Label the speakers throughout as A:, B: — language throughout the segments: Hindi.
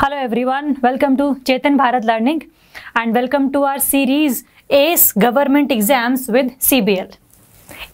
A: Hello everyone, welcome to Chetan Bharat Learning and welcome to our series ACE Government Exams with CBL।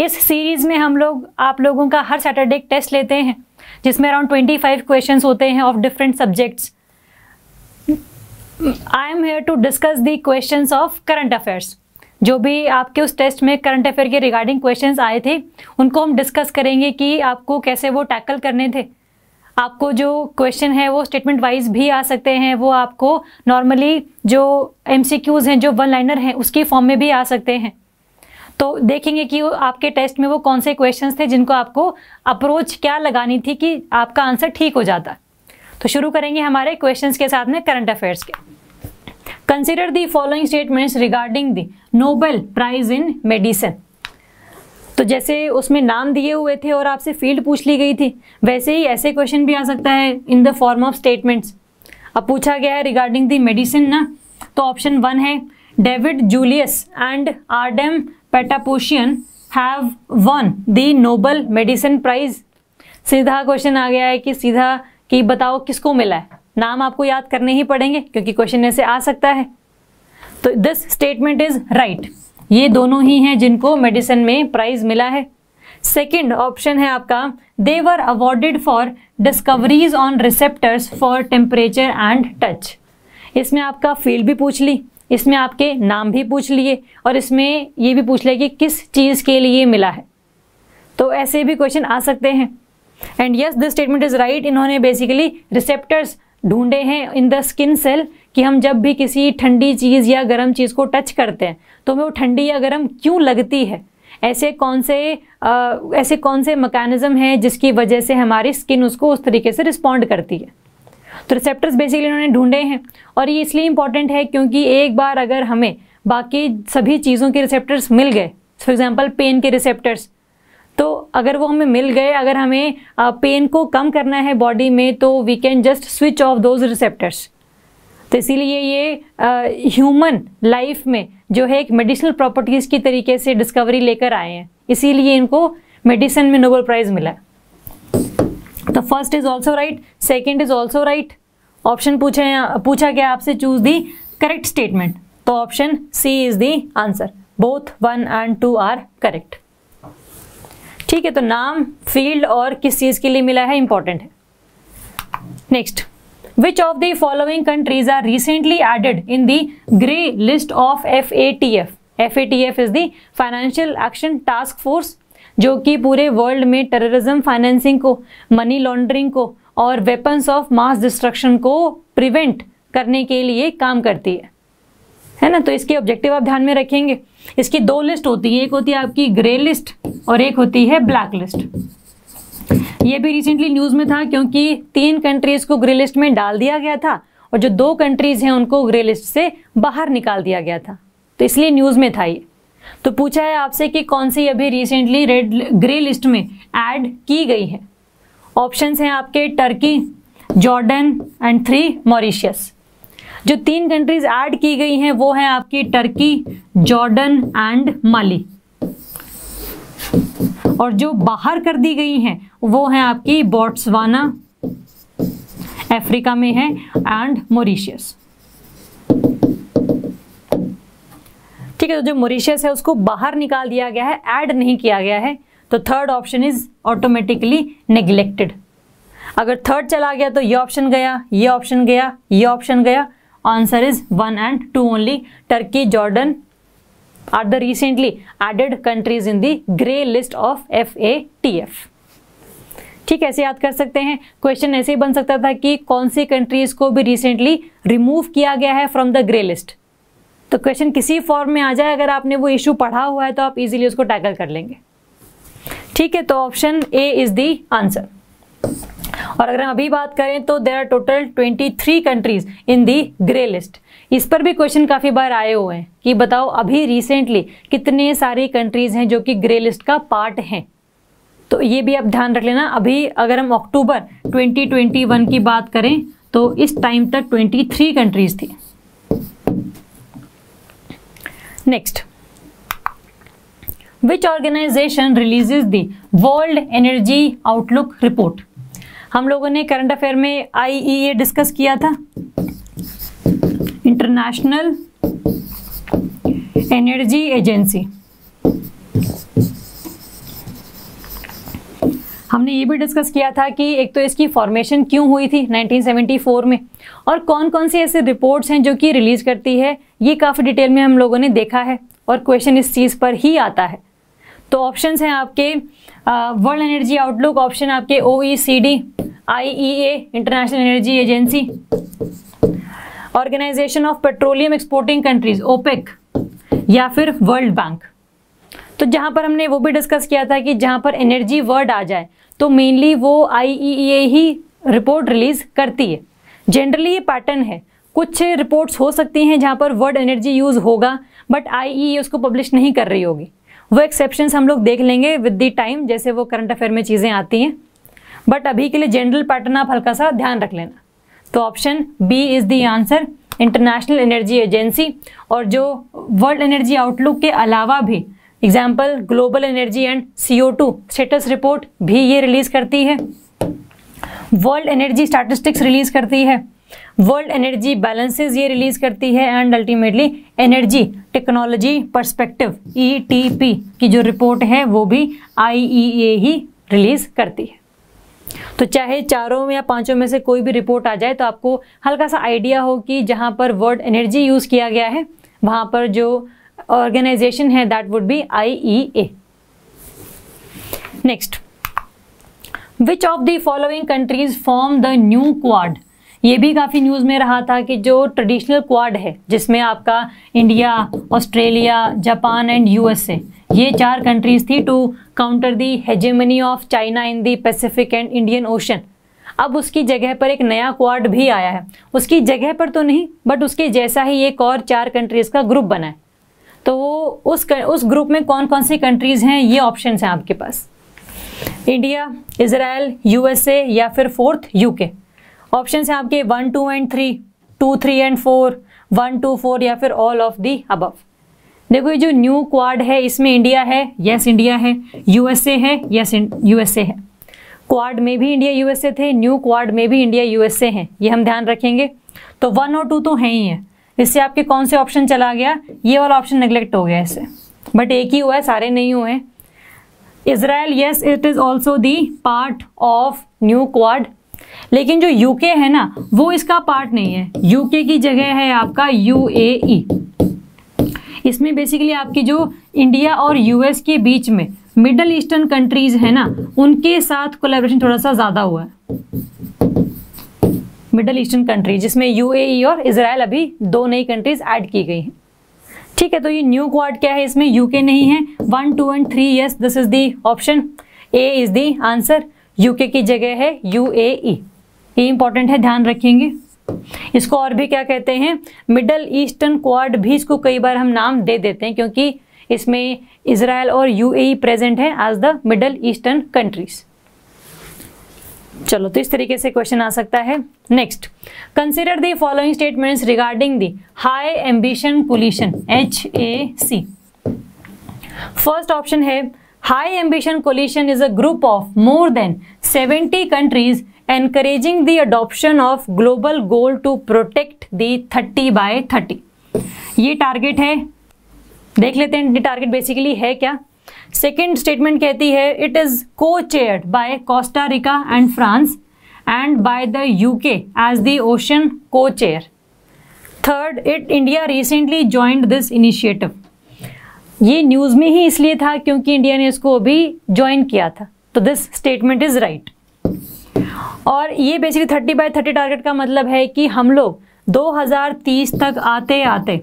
A: इस सीरीज में हम लोग आप लोगों का हर सैटरडे एक टेस्ट लेते हैं जिसमें अराउंड 25 क्वेश्चंस होते हैं of different subjects. I am here to discuss the questions of current affairs. जो भी आपके उस टेस्ट में करंट अफेयर के रिगार्डिंग क्वेश्चंस आए थे उनको हम डिस्कस करेंगे कि आपको कैसे वो टैकल करने थे। आपको जो क्वेश्चन है वो स्टेटमेंट वाइज भी आ सकते हैं, वो आपको नॉर्मली जो एमसीक्यूज हैं जो वन लाइनर हैं उसकी फॉर्म में भी आ सकते हैं। तो देखेंगे कि आपके टेस्ट में वो कौन से क्वेश्चंस थे जिनको आपको अप्रोच क्या लगानी थी कि आपका आंसर ठीक हो जाता। तो शुरू करेंगे हमारे क्वेश्चंस के साथ में करंट अफेयर्स के। Consider the following statements regarding the Nobel prize in medicine. तो जैसे उसमें नाम दिए हुए थे और आपसे फील्ड पूछ ली गई थी, वैसे ही ऐसे क्वेश्चन भी आ सकता है in the form of statements. अब पूछा गया है रिगार्डिंग द मेडिसिन ना, तो ऑप्शन 1 है David Julius and Ardem Patapoutian have won the Nobel medicine prize. सीधा क्वेश्चन आ गया है कि सीधा कि बताओ किसको मिला है। नाम आपको याद करने ही पड़ेंगे क्योंकि क्वेश्चन ऐसे आ सकता है। तो दिस स्टेटमेंट इज राइट। ये दोनों ही हैं जिनको मेडिसिन में प्राइज मिला है। सेकंड ऑप्शन है आपका they were awarded for discoveries on receptors for temperature and touch. इसमें आपका फील्ड भी पूछ ली, इसमें आपके नाम भी पूछ लिए और इसमें ये भी पूछ लिया कि किस चीज के लिए मिला है। तो ऐसे भी क्वेश्चन आ सकते हैं। And yes this statement is right. इन्होंने बेसिकली रिसेप्टर्स ढूंढे हैं इन द स्किन सेल कि हम जब भी किसी ठंडी चीज या गर्म चीज को टच करते हैं तो हमें वो ठंडी या गर्म क्यों लगती है। ऐसे कौन से मैकेनिज्म है जिसकी वजह से हमारी स्किन उसको उस तरीके से रिस्पॉन्ड करती है। तो रिसेप्टर्स बेसिकली इन्होंने ढूंढे हैं और ये इसलिए इंपॉर्टेंट है क्योंकि एक बार अगर हमें बाकी सभी चीज़ों के रिसेप्टर्स मिल गए, फॉर एग्जाम्पल पेन के रिसेप्टर्स, तो अगर वो हमें मिल गए, अगर हमें पेन को कम करना है बॉडी में तो we can just switch off those receptors. तो इसीलिए ये ह्यूमन लाइफ में जो है एक मेडिसिनल प्रॉपर्टीज की तरीके से डिस्कवरी लेकर आए हैं, इसीलिए इनको मेडिसिन में नोबेल प्राइज मिला। तो first is also right, second is also right. Option पूछा गया आपसे चूज दी करेक्ट स्टेटमेंट, तो option C is the answer. Both 1 and 2 are correct. ठीक है, तो नाम, फील्ड और किस चीज के लिए मिला है इंपॉर्टेंट है। Next, which of the following countries are recently added in the grey list of FATF? FATF is the Financial Action Task Force, जो कि पूरे वर्ल्ड में टेररिज्म फाइनेंसिंग को, मनी लॉन्ड्रिंग को और वेपन्स ऑफ मास डिस्ट्रक्शन को प्रिवेंट करने के लिए काम करती है ना। तो इसके ऑब्जेक्टिव आप ध्यान में रखेंगे। इसकी 2 लिस्ट होती है, एक होती है आपकी ग्रे लिस्ट और एक होती है ब्लैक लिस्ट। ये भी रिसेंटली न्यूज में था क्योंकि 3 कंट्रीज को ग्रे लिस्ट में डाल दिया गया था और जो 2 कंट्रीज हैं उनको ग्रे लिस्ट से बाहर निकाल दिया गया था, तो इसलिए न्यूज में था ये। तो पूछा है आपसे कि कौन सी अभी रिसेंटली ग्रे लिस्ट में ऐड की गई है। ऑप्शंस हैं आपके टर्की, जॉर्डन एंड 3 मॉरिशियस। जो 3 कंट्रीज ऐड की गई हैं वो हैं आपकी टर्की, जॉर्डन एंड माली, और जो बाहर कर दी गई हैं वो हैं आपकी बोट्सवाना अफ्रीका में है एंड मॉरिशियस। ठीक है, तो जो मॉरिशियस है उसको बाहर निकाल दिया गया है, ऐड नहीं किया गया है, तो third option is automatically neglected. अगर थर्ड चला गया तो ये ऑप्शन गया, ये ऑप्शन गया, ये ऑप्शन गया। Answer is 1 and 2 only. Turkey, Jordan are the recently added countries in the grey list of FATF। ठीक है, ऐसे याद कर सकते हैं। क्वेश्चन ऐसे ही बन सकता था कि कौन सी कंट्रीज को भी रिसेंटली रिमूव किया गया है फ्रॉम द ग्रे लिस्ट। तो क्वेश्चन किसी फॉर्म में आ जाए, अगर आपने वो इशू पढ़ा हुआ है तो आप इजीली उसको टैकल कर लेंगे। ठीक है, तो option A is the answer. और अगर हम अभी बात करें तो there are total 23 countries in the grey list. इस पर भी क्वेश्चन काफी बार आए हुए हैं कि बताओ अभी रिसेंटली कितने सारी कंट्रीज हैं जो कि ग्रे लिस्ट का पार्ट हैं। तो ये भी आप ध्यान रख लेना। अभी अगर हम अक्टूबर 2021 की बात करें तो इस टाइम तक 23 कंट्रीज थी। Next, which organization releases the world energy outlook report. हम लोगों ने करंट अफेयर में IEA डिस्कस किया था, इंटरनेशनल एनर्जी एजेंसी। हमने ये भी डिस्कस किया था कि एक तो इसकी फॉर्मेशन क्यों हुई थी 1974 में, और कौन कौन सी ऐसे रिपोर्ट्स हैं जो कि रिलीज करती है, ये काफ़ी डिटेल में हम लोगों ने देखा है और क्वेश्चन इस चीज़ पर ही आता है। तो ऑप्शंस हैं आपके वर्ल्ड एनर्जी आउटलुक, ऑप्शन आपके OECD, IEA international energy agency, organization of petroleum exporting countries OPEC, या फिर वर्ल्ड बैंक। तो जहाँ पर हमने वो भी डिस्कस किया था कि जहाँ पर एनर्जी वर्ड आ जाए तो मेनली वो IEA ही रिपोर्ट रिलीज करती है। जनरली ये पैटर्न है, कुछ रिपोर्ट्स हो सकती हैं जहाँ पर वर्ड एनर्जी यूज होगा बट IEA उसको पब्लिश नहीं कर रही होगी। वो एक्सेप्शंस हम लोग देख लेंगे विद द टाइम, जैसे वो करंट अफेयर में चीज़ें आती हैं, बट अभी के लिए जनरल पैटर्न आप हल्का सा ध्यान रख लेना। तो option B is the answer, international energy agency. और जो वर्ल्ड एनर्जी आउटलुक के अलावा भी example global energy and CO2 status report भी ये रिलीज करती है, वर्ल्ड एनर्जी स्टैटिस्टिक्स रिलीज करती है, वर्ल्ड एनर्जी बैलेंसेस ये रिलीज करती है, and ultimately energy technology perspective ETP की जो रिपोर्ट है वो भी IEA ही रिलीज करती है। तो चाहे चारों या पांचों में से कोई भी रिपोर्ट आ जाए तो आपको हल्का सा आइडिया हो कि जहां पर वर्ड एनर्जी यूज किया गया है वहां पर जो ऑर्गेनाइजेशन है that would be IEA। Next, which of the following countries form the new quad. ये भी काफ़ी न्यूज़ में रहा था कि जो ट्रेडिशनल क्वाड है जिसमें आपका India, Australia, Japan and USA, ये 4 कंट्रीज थी to counter the hegemony of China in the Pacific and Indian Ocean. अब उसकी जगह पर एक नया क्वाड भी आया है, उसकी जगह पर तो नहीं बट उसके जैसा ही एक और 4 कंट्रीज का ग्रुप बना है। तो उस ग्रुप में कौन कौन सी कंट्रीज हैं, ये ऑप्शंस हैं आपके पास, इंडिया, इजराइल, USA या फिर 4th UK। ऑप्शंस हैं आपके 1, 2 एंड 3, 2, 3 एंड 4, 1, 2, 4 या फिर ऑल ऑफ दी अबव। देखो ये जो न्यू क्वाड है इसमें इंडिया है, यस इंडिया है, USA है, यस USA है। क्वाड में भी इंडिया USA थे, न्यू क्वाड में भी इंडिया USA है, ये हम ध्यान रखेंगे। तो 1 और 2 तो हैं ही है, इससे आपके कौन से ऑप्शन चला गया, ये वाला ऑप्शन नेग्लेक्ट हो गया इससे, बट एक ही हुआ है, सारे नहीं हुए हैं। Israel, yes it is also the part of new quad, लेकिन जो UK है ना वो इसका पार्ट नहीं है, UK की जगह है आपका UAE। इसमें बेसिकली आपकी जो इंडिया और US के बीच में मिडल ईस्टर्न कंट्रीज है ना उनके साथ कोलैबोरेशन थोड़ा सा ज़्यादा हुआ है। मिडल ईस्टर्न कंट्री जिसमें UAE और इजराइल अभी 2 नई कंट्रीज ऐड की गई हैं। ठीक है, तो ये न्यू क्वाड क्या है, इसमें UK नहीं है। 1, 2 and 3, yes this is the option, A is the answer, UK की जगह है UAE। ये इंपॉर्टेंट है, ध्यान रखेंगे। इसको और भी क्या कहते हैं, मिडल ईस्टर्न क्वाड भी इसको कई बार हम नाम दे देते हैं क्योंकि इसमें इजराइल और UAE प्रेजेंट है as the middle eastern countries. चलो, तो इस तरीके से क्वेश्चन आ सकता है। Next, consider the following statements regarding the high ambition coalition HAC। First option है high ambition coalition is a group of more than 70 countries encouraging the adoption of global goal to protect the 30/30। ये टारगेट है, देख लेते हैं ये टारगेट बेसिकली है क्या। सेकेंड स्टेटमेंट कहती है it is cochaired by Costa Rica and France and by the UK as the ocean cochair. Third, India recently joined this initiative. ये न्यूज में ही इसलिए था क्योंकि इंडिया ने इसको अभी ज्वाइन किया था, तो दिस स्टेटमेंट इज राइट। और ये बेसिकली 30/30 टारगेट का मतलब है कि हम लोग 2030 तक आते आते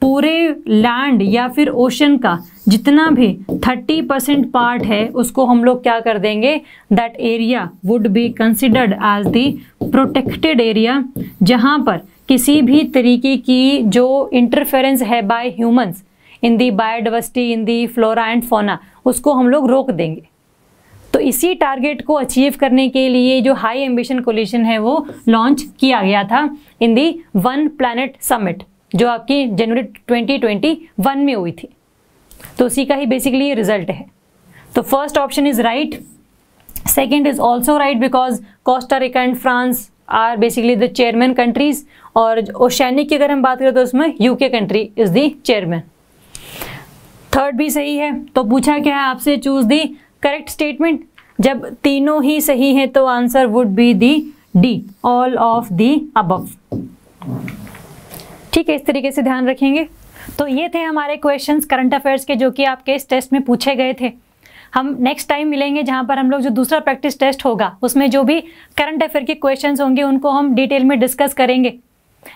A: पूरे लैंड या फिर ओशन का जितना भी 30% पार्ट है उसको हम लोग क्या कर देंगे, that area would be considered as the protected area, जहां पर किसी भी तरीके की जो इंटरफेरेंस है by humans in the biodiversity, in the flora and fauna, उसको हम लोग रोक देंगे। तो इसी टारगेट को अचीव करने के लिए जो हाई एम्बिशन कोलिशन है वो लॉन्च किया गया था इन दी वन प्लैनेट समिट जो आपकी जनवरी 2021 में हुई थी। तो उसी का ही बेसिकली ये रिजल्ट है। तो first option is right, second is also right because Costa Rica and France are basically the chairman countries, और ओशियानिक की अगर हम बात करें तो उसमें UK country is the chairman. Third भी सही है। तो पूछा क्या है आपसे, चूज दी करेक्ट स्टेटमेंट। जब तीनों ही सही हैं तो answer would be the D, all of the above. ठीक है, इस तरीके से ध्यान रखेंगे। तो ये थे हमारे क्वेश्चंस करंट अफेयर्स के जो कि आपके इस टेस्ट में पूछे गए थे। हम नेक्स्ट टाइम मिलेंगे जहां पर हम लोग जो दूसरा प्रैक्टिस टेस्ट होगा उसमें जो भी करंट अफेयर के क्वेश्चंस होंगे उनको हम डिटेल में डिस्कस करेंगे।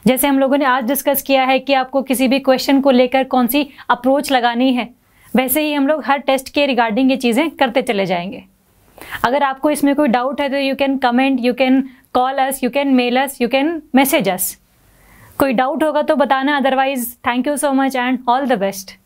A: जैसे हम लोगों ने आज डिस्कस किया है कि आपको किसी भी क्वेश्चन को लेकर कौन सी अप्रोच लगानी है, वैसे ही हम लोग हर टेस्ट के रिगार्डिंग ये चीज़ें करते चले जाएंगे। अगर आपको इसमें कोई डाउट है तो you can comment, you can call us, you can mail us, you can message us. कोई डाउट होगा तो बताना, otherwise thank you so much and all the best.